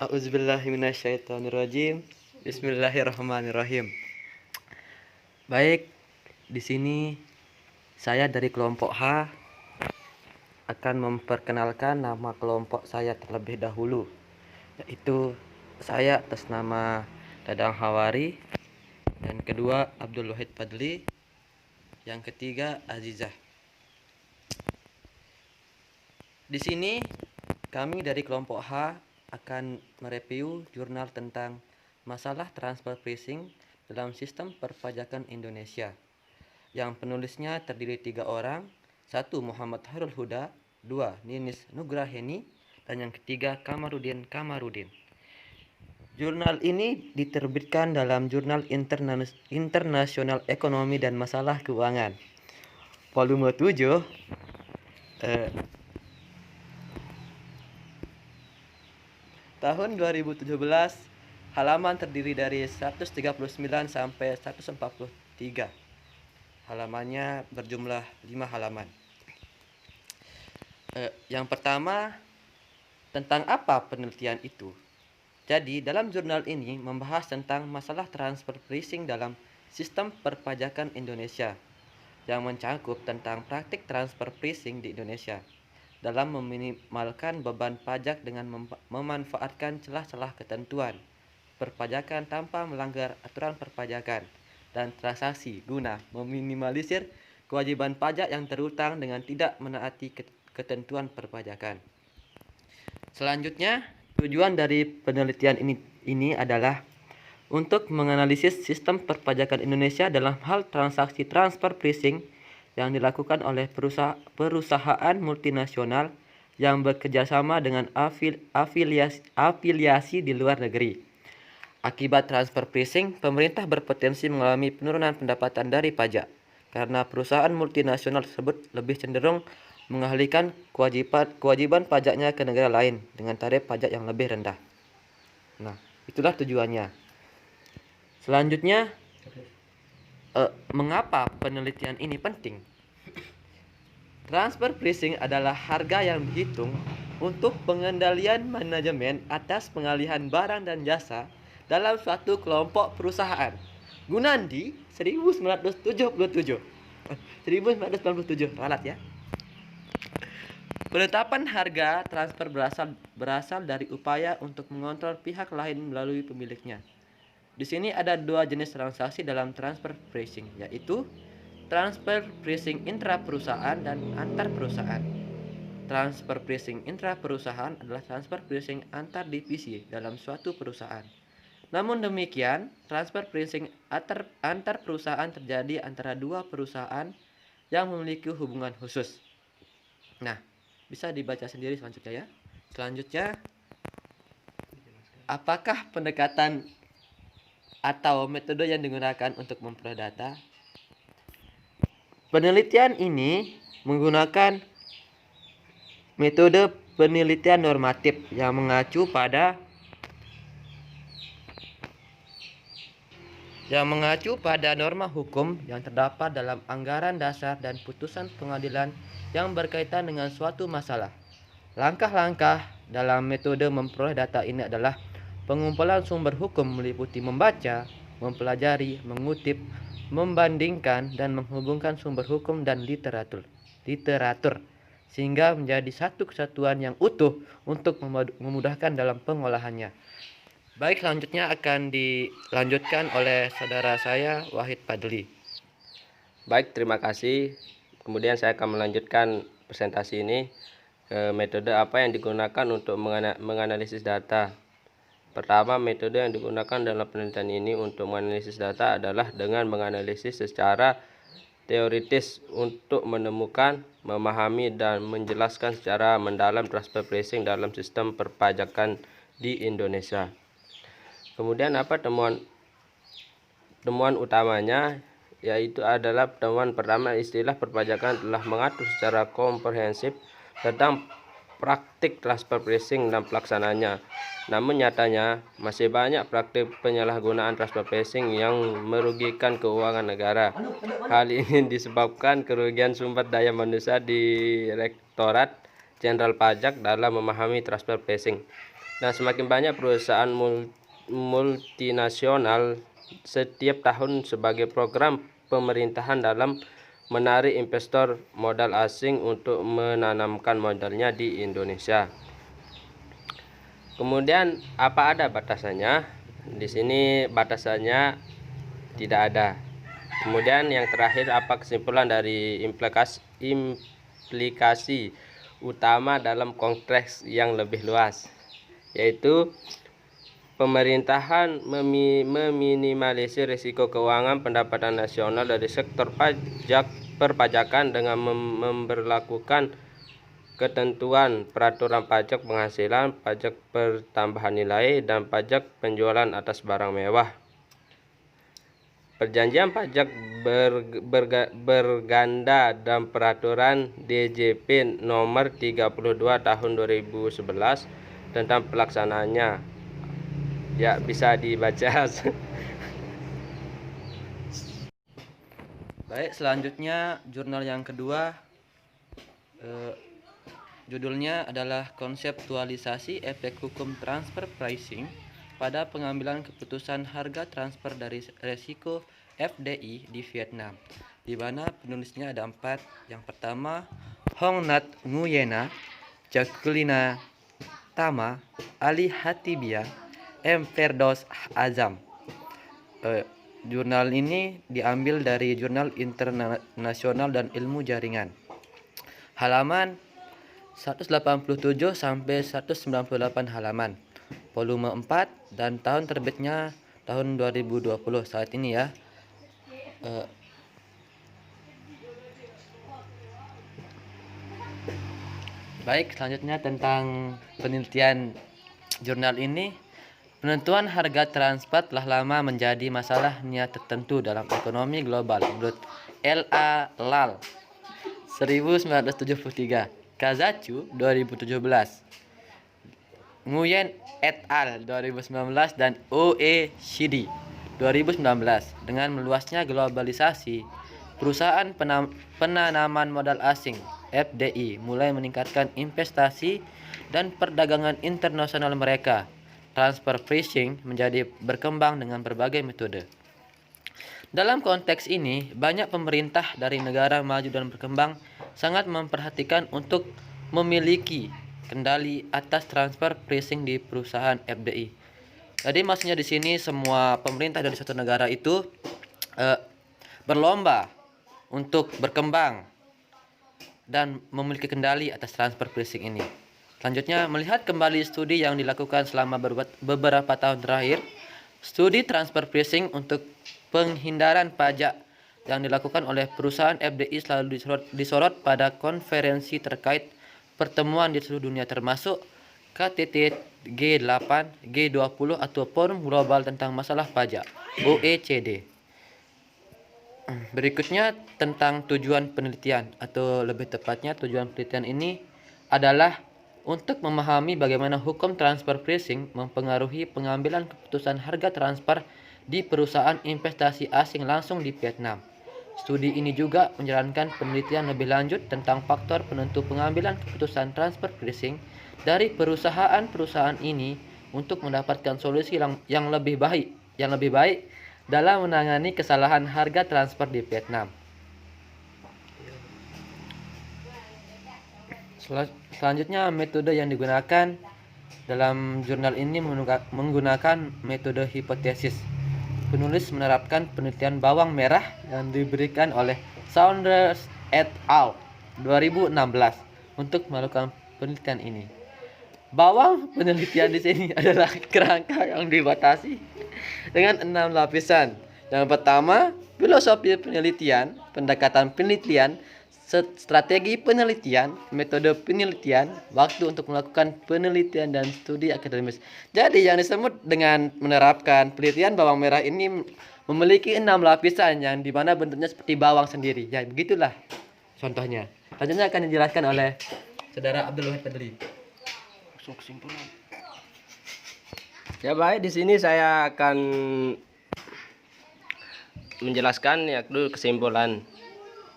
A'udzubillahiminasyaitonirrajim. Bismillahirrahmanirrahim. Baik, di sini saya dari kelompok H akan memperkenalkan nama kelompok saya terlebih dahulu, yaitu saya atas nama Dadang Hawari, dan kedua Abdul Wahid Fadli, yang ketiga Azizah. Di sini kami dari kelompok H akan mereview jurnal tentang masalah transfer pricing dalam sistem perpajakan Indonesia, yang penulisnya terdiri 3 orang, 1 Muhammad Hairul Huda, 2 Ninis Nugraheni, dan yang ketiga Kamarudin. Jurnal ini diterbitkan dalam Jurnal Internasional Ekonomi dan Masalah Keuangan, volume 7, tahun 2017, halaman terdiri dari 139 sampai 143. Halamannya berjumlah 5 halaman. Yang pertama, tentang apa penelitian itu? Jadi, dalam jurnal ini membahas tentang masalah transfer pricing dalam sistem perpajakan Indonesia, yang mencangkup tentang praktik transfer pricing di Indonesia dalam meminimalkan beban pajak dengan memanfaatkan celah-celah ketentuan perpajakan tanpa melanggar aturan perpajakan dan transaksi guna meminimalisir kewajiban pajak yang terutang dengan tidak menaati ketentuan perpajakan. Selanjutnya, tujuan dari penelitian ini adalah untuk menganalisis sistem perpajakan Indonesia dalam hal transaksi transfer pricing yang dilakukan oleh perusahaan multinasional yang bekerjasama dengan afiliasi di luar negeri. Akibat transfer pricing, pemerintah berpotensi mengalami penurunan pendapatan dari pajak karena perusahaan multinasional tersebut lebih cenderung mengalihkan kewajiban pajaknya ke negara lain dengan tarif pajak yang lebih rendah. Nah, itulah tujuannya. Selanjutnya, mengapa penelitian ini penting? Transfer pricing adalah harga yang dihitung untuk pengendalian manajemen atas pengalihan barang dan jasa dalam suatu kelompok perusahaan. Gunandi 1997. 1997, ralat ya. Penetapan harga transfer berasal dari upaya untuk mengontrol pihak lain melalui pemiliknya. Di sini ada 2 jenis transaksi dalam transfer pricing, yaitu transfer pricing intra perusahaan dan antar perusahaan. Transfer pricing intra perusahaan adalah transfer pricing antar divisi dalam suatu perusahaan. Namun demikian, transfer pricing antar perusahaan terjadi antara 2 perusahaan yang memiliki hubungan khusus. Nah, bisa dibaca sendiri selanjutnya ya. Selanjutnya, apakah pendekatan atau metode yang digunakan untuk memperoleh data? Penelitian ini menggunakan metode penelitian normatif yang mengacu pada norma hukum yang terdapat dalam anggaran dasar dan putusan pengadilan yang berkaitan dengan suatu masalah. Langkah-langkah dalam metode memperoleh data ini adalah pengumpulan sumber hukum meliputi membaca, mempelajari, mengutip, membandingkan, dan menghubungkan sumber hukum dan literatur sehingga menjadi satu kesatuan yang utuh untuk memudahkan dalam pengolahannya. Baik, selanjutnya akan dilanjutkan oleh saudara saya Wahid Fadli. Baik, terima kasih. Kemudian saya akan melanjutkan presentasi ini. Metode apa yang digunakan untuk menganalisis data? Pertama, metode yang digunakan dalam penelitian ini untuk menganalisis data adalah dengan menganalisis secara teoritis untuk menemukan, memahami, dan menjelaskan secara mendalam transfer pricing dalam sistem perpajakan di Indonesia. Kemudian apa temuan utamanya? Yaitu adalah temuan pertama, istilah perpajakan telah mengatur secara komprehensif tentang praktik transfer pricing dan pelaksananya. Namun nyatanya masih banyak praktik penyalahgunaan transfer pricing yang merugikan keuangan negara. Hal ini disebabkan kerugian sumber daya manusia di Direktorat Jenderal Pajak dalam memahami transfer pricing. Nah, semakin banyak perusahaan multinasional setiap tahun sebagai program pemerintahan dalam menarik investor modal asing untuk menanamkan modalnya di Indonesia. Kemudian apa ada batasannya? Di sini batasannya tidak ada. Kemudian yang terakhir, apa kesimpulan dari implikasi utama dalam konteks yang lebih luas, yaitu pemerintahan meminimalisir risiko keuangan pendapatan nasional dari sektor perpajakan dengan memberlakukan ketentuan peraturan pajak penghasilan, pajak pertambahan nilai, dan pajak penjualan atas barang mewah. Perjanjian pajak berganda dan peraturan DJP nomor 32 tahun 2011 tentang pelaksanaannya. Ya, bisa dibaca. Baik, selanjutnya jurnal yang kedua, judulnya adalah konseptualisasi efek hukum transfer pricing pada pengambilan keputusan harga transfer dari resiko FDI di Vietnam, di mana penulisnya ada 4. Yang pertama, Hong Nhat Nguyena, Jacqueline Tama, Ali Hatibia, M. Ferdos Azam. Jurnal ini diambil dari Jurnal Internasional dan Ilmu Jaringan. Halaman 187 sampai 198 halaman. Volume 4 dan tahun terbitnya tahun 2020 saat ini ya. Baik, selanjutnya tentang penelitian jurnal ini. Penentuan harga transfer telah lama menjadi masalah niat tertentu dalam ekonomi global menurut L.A. Lal 1973, Kazachu 2017, Nguyen et al. 2019, dan OECD 2019. Dengan meluasnya globalisasi, perusahaan penanaman modal asing FDI mulai meningkatkan investasi dan perdagangan internasional mereka. Transfer pricing menjadi berkembang dengan berbagai metode. Dalam konteks ini, banyak pemerintah dari negara maju dan berkembang sangat memperhatikan untuk memiliki kendali atas transfer pricing di perusahaan FDI. Jadi maksudnya di sini semua pemerintah dari suatu negara itu berlomba untuk berkembang dan memiliki kendali atas transfer pricing ini. Selanjutnya, melihat kembali studi yang dilakukan selama beberapa tahun terakhir, studi transfer pricing untuk penghindaran pajak yang dilakukan oleh perusahaan FDI selalu disorot pada konferensi terkait pertemuan di seluruh dunia termasuk KTT G8, G20 atau Forum Global tentang Masalah Pajak, OECD. Berikutnya tentang tujuan penelitian, atau lebih tepatnya tujuan penelitian ini adalah untuk memahami bagaimana hukum transfer pricing mempengaruhi pengambilan keputusan harga transfer di perusahaan investasi asing langsung di Vietnam. Studi ini juga menjalankan penelitian lebih lanjut tentang faktor penentu pengambilan keputusan transfer pricing dari perusahaan-perusahaan ini untuk mendapatkan solusi yang lebih baik dalam menangani kesalahan harga transfer di Vietnam. Selanjutnya, metode yang digunakan dalam jurnal ini menggunakan metode hipotesis. Penulis menerapkan penelitian bawang merah yang diberikan oleh Saunders et al. 2016 untuk melakukan penelitian ini. Bawang penelitian di sini adalah kerangka yang dibatasi dengan 6 lapisan. Yang pertama, filosofi penelitian, pendekatan penelitian, strategi penelitian, metode penelitian, waktu untuk melakukan penelitian, dan studi akademis. Jadi yang disebut dengan menerapkan penelitian bawang merah ini memiliki 6 lapisan yang dimana bentuknya seperti bawang sendiri. Ya begitulah contohnya. Selanjutnya akan dijelaskan oleh Saudara Abdul Wahid Fadli. Kesimpulan. Ya baik, di sini saya akan menjelaskan ya dulu kesimpulan.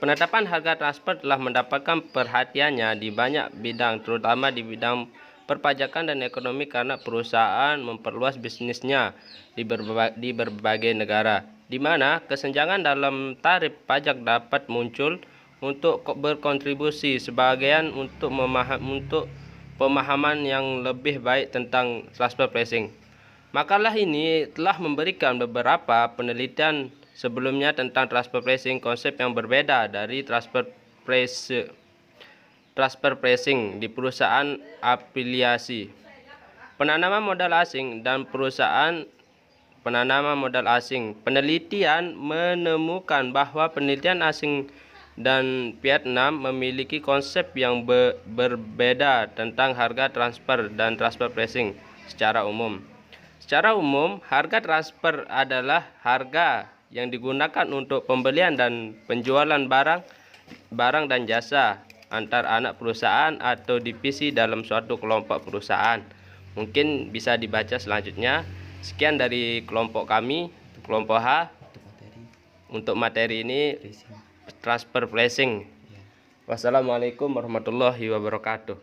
Penetapan harga transfer telah mendapatkan perhatiannya di banyak bidang, terutama di bidang perpajakan dan ekonomi karena perusahaan memperluas bisnisnya di berbagai negara, di mana kesenjangan dalam tarif pajak dapat muncul untuk berkontribusi sebagian untuk pemahaman yang lebih baik tentang transfer pricing. Makalah ini telah memberikan beberapa penelitian sebelumnya tentang transfer pricing, konsep yang berbeda dari transfer pricing di perusahaan afiliasi, penanaman modal asing, dan perusahaan penanaman modal asing. Penelitian menemukan bahwa penelitian asing dan Vietnam memiliki konsep yang berbeda tentang harga transfer dan transfer pricing secara umum. Secara umum, harga transfer adalah harga yang digunakan untuk pembelian dan penjualan barang dan jasa antar anak perusahaan atau divisi dalam suatu kelompok perusahaan. Mungkin bisa dibaca selanjutnya. Sekian dari kelompok kami, kelompok H. Untuk materi ini transfer pricing. Wassalamualaikum warahmatullahi wabarakatuh.